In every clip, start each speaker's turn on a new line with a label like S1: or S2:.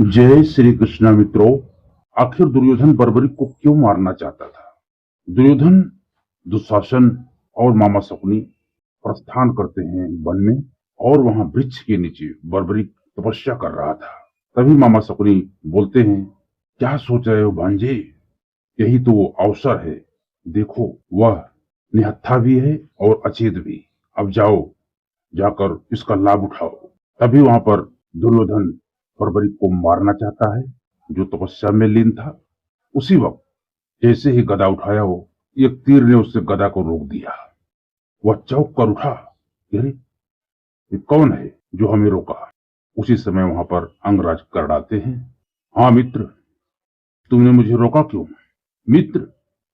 S1: जय श्री कृष्ण मित्रों। आखिर दुर्योधन बर्बरी को क्यों मारना चाहता था? दुर्योधन, दुशासन और मामा शकुनी प्रस्थान करते हैं वन में और वहां वृक्ष के नीचे बर्बरी तपस्या कर रहा था। तभी मामा शकुनी बोलते हैं, क्या सोच रहे हो भांजे? यही तो वो अवसर है। देखो, वह निहत्था भी है और अचेत भी। अब जाओ, जाकर इसका लाभ उठाओ। तभी वहां पर दुर्योधन बर्बरी को मारना चाहता है, जो तपस्या में लीन था। उसी वक्त जैसे ही गदा उठाया हो, एक तीर ने उससे गदा को रोक दिया। वह चौंक कर उठा, अरे ये कौन है जो हमें रोका? उसी समय वहां पर अंगराज करड़ाते हैं, हाँ मित्र, तुमने मुझे रोका क्यों? मित्र,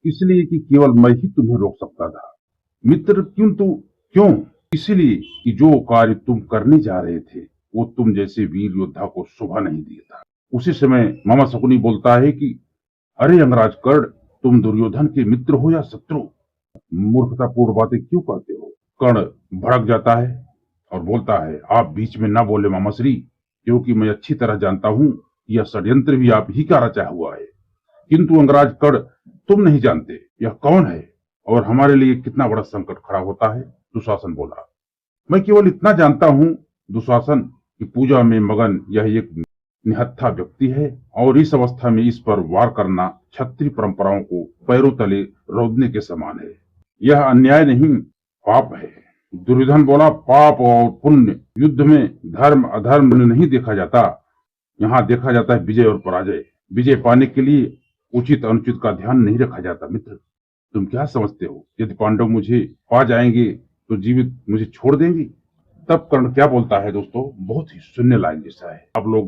S1: इसलिए कि केवल मैं ही तुम्हें रोक सकता था। मित्र, क्यों? इसलिए कि जो कार्य तुम करने जा रहे थे वो तुम जैसे वीर योद्धा को शोभा नहीं दिया था। उसी समय मामा शकुनी बोलता है कि अरे अंगराज कर्ण, तुम दुर्योधन के मित्र हो या शत्रु? मूर्खतापूर्ण बातें क्यों करते हो? कर्ण भड़क जाता है और बोलता है, आप बीच में ना बोले मामाश्री, क्योंकि मैं अच्छी तरह जानता हूं यह षड्यंत्र भी आप ही का रचा हुआ है। किंतु अंगराज कर्ण, तुम नहीं जानते यह कौन है और हमारे लिए कितना बड़ा संकट खड़ा होता है। दुशासन बोला, मैं केवल इतना जानता हूं दुशासन कि पूजा में मगन यह एक निहत्था व्यक्ति है और इस अवस्था में इस पर वार करना क्षत्रिय परंपराओं को पैरों तले रौंदने के समान है। यह अन्याय नहीं, पाप है। दुर्योधन बोला, पाप और पुण्य युद्ध में धर्म अधर्म नहीं देखा जाता, यहाँ देखा जाता है विजय और पराजय। विजय पाने के लिए उचित अनुचित का ध्यान नहीं रखा जाता। मित्र, तुम क्या समझते हो, यदि पांडव मुझे पा जाएंगे तो जीवित मुझे छोड़ देंगे? तब कर्ण क्या बोलता है दोस्तों, बहुत ही सुनने लायक जैसा है। आप लोग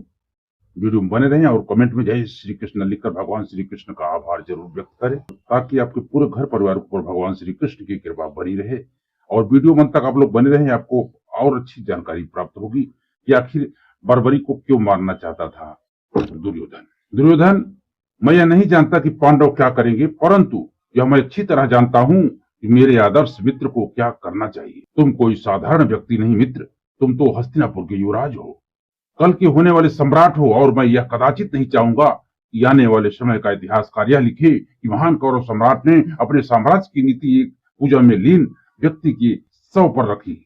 S1: वीडियो में बने रहें और कमेंट में जय श्री कृष्ण लिखकर भगवान श्री कृष्ण का आभार जरूर व्यक्त करें, ताकि आपके पूरे घर परिवार पर भगवान श्री कृष्ण की कृपा बनी रहे और वीडियो अंत तक आप लोग बने रहें। आपको और अच्छी जानकारी प्राप्त होगी कि आखिर बर्बरी को क्यों मारना चाहता था दुर्योधन। मैं यह नहीं जानता कि पांडव क्या करेंगे, परंतु यह मैं अच्छी तरह जानता हूं कि मेरे आदर्श मित्र को क्या करना चाहिए। तुम कोई साधारण व्यक्ति नहीं मित्र, तुम तो हस्तिनापुर के युवराज हो, कल के होने वाले सम्राट हो, और मैं यह कदाचित नहीं चाहूंगा कि आने वाले समय का इतिहासकार यह लिखे कि महान कौरव सम्राट ने अपने साम्राज्य की नीति एक पूजा में लीन व्यक्ति की सौ पर रखी।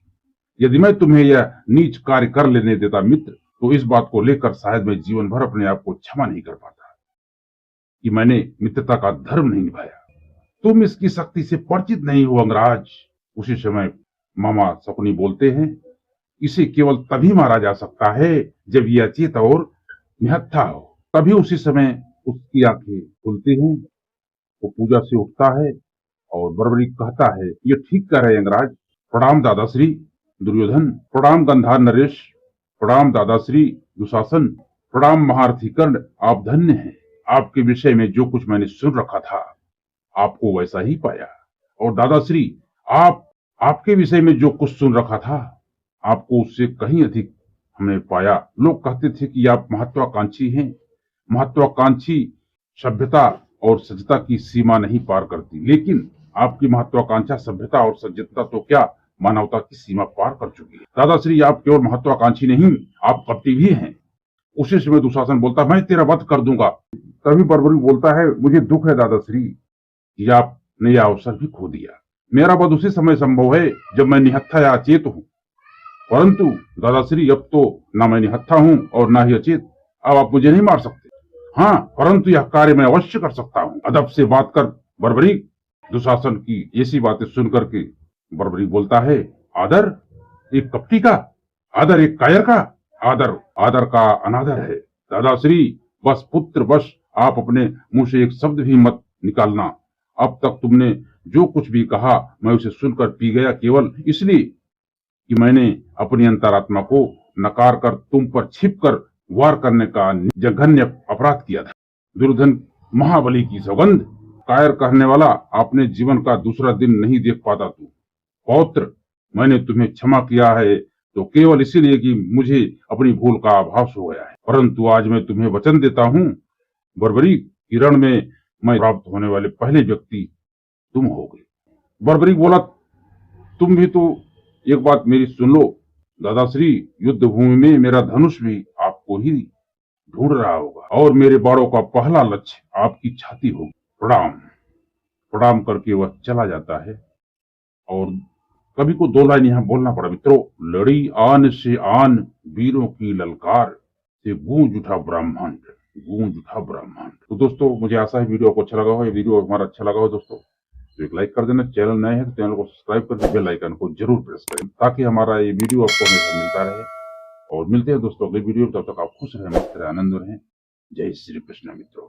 S1: यदि मैं तुम्हें यह नीच कार्य कर लेने देता मित्र, तो इस बात को लेकर शायद मैं जीवन भर अपने आप को क्षमा नहीं कर पाता कि मैंने मित्रता का धर्म नहीं निभाया। तुम इसकी शक्ति से परिचित नहीं हो अंगराज। उसी समय मामा शकुनी बोलते हैं, इसे केवल तभी मारा जा सकता है जब यह अचेत और निहत्था हो। तभी उसी समय उसकी आंखें खुलती हैं, वो पूजा से उठता है और बर्बरी कहता है, ये ठीक कह रहे अंगराज। प्रणाम दादाश्री दुर्योधन, प्रणाम गंधार नरेश, प्रणाम दादाश्री दुशासन, प्रणाम महारथी कर्ण, आप धन्य हैं। आपके विषय में जो कुछ मैंने सुन रखा था आपको वैसा ही पाया। और दादाश्री, आपके विषय में जो कुछ सुन रखा था आपको उससे कहीं अधिक हमने पाया। लोग कहते थे कि आप महत्वाकांक्षी हैं। महत्वाकांक्षी सभ्यता और सज्जता की सीमा नहीं पार करती, लेकिन आपकी महत्वाकांक्षा सभ्यता और सज्जता तो क्या, मानवता की सीमा पार कर चुकी है। दादाश्री, आप केवल महत्वाकांक्षी नहीं, आप कपटी भी हैं। उसी समय दुशासन बोलता, मैं तेरा वध कर दूंगा। तभी बर्बरी बोलता है, मुझे दुख है दादाश्री कि आपने यह अवसर भी खो दिया। मेरा वध उसी समय संभव है जब मैं निहत्था या अचेत हूं, परंतु दादाश्री अब तो ना मैं निहत्था हूं और ना ही अचेत। अब आप मुझे नहीं मार सकते। हाँ, परंतु यह कार्य मैं अवश्य कर सकता हूं। अदब से बात कर बर्बरी। दुशासन की ऐसी बातें सुनकर के बर्बरी बोलता है, आदर एक कपटी का, आदर एक कायर का, आदर आदर का अनादर है। दादाश्री, बस पुत्र बस, आप अपने मुंह से एक शब्द भी मत निकालना। अब तक तुमने जो कुछ भी कहा मैं उसे सुनकर पी गया, केवल इसलिए कि मैंने अपनी अंतरात्मा को नकार कर तुम पर छिप कर वार करने का जघन्य अपराध किया था। दुर्योधन, महाबली की सौगंध, कायर कहने वाला, आपने जीवन का दूसरा दिन नहीं देख पाता तू। पौत्र, मैंने तुम्हें क्षमा किया है तो केवल इसीलिए कि मुझे अपनी भूल का आभास हो गया है, परंतु आज मैं तुम्हें वचन देता हूं बर्बरी, किरण में मैं प्राप्त होने वाले पहले व्यक्ति तुम होगे। बर्बरी बोला, तुम भी तो एक बात मेरी सुन लो दादाश्री, युद्ध भूमि में मेरा धनुष भी आपको ही ढूंढ रहा होगा और मेरे बाणों का पहला लक्ष्य आपकी छाती होगी। प्रणाम। प्रणाम करके वह चला जाता है और कवि को दो लाइन यहाँ बोलना पड़ा मित्रों। लड़ी आन से आन वीरों की ललकार से गूंज उठा ब्रह्मांड, गूंज उठा ब्रह्मांड। तो दोस्तों मुझे आशा है वीडियो आपको अच्छा लगा हो। ये वीडियो हमारा अच्छा लगा हो दोस्तों तो एक लाइक कर देना। चैनल नए हैं तो चैनल को सब्सक्राइब करके बेल आइकन को जरूर प्रेस करें ताकि हमारा ये वीडियो आपको हमेशा मिलता रहे। और मिलते हैं दोस्तों अगली वीडियो। तब तक आप खुश रहें, मस्त रहें, आनंद रहें। जय श्री कृष्ण मित्रों।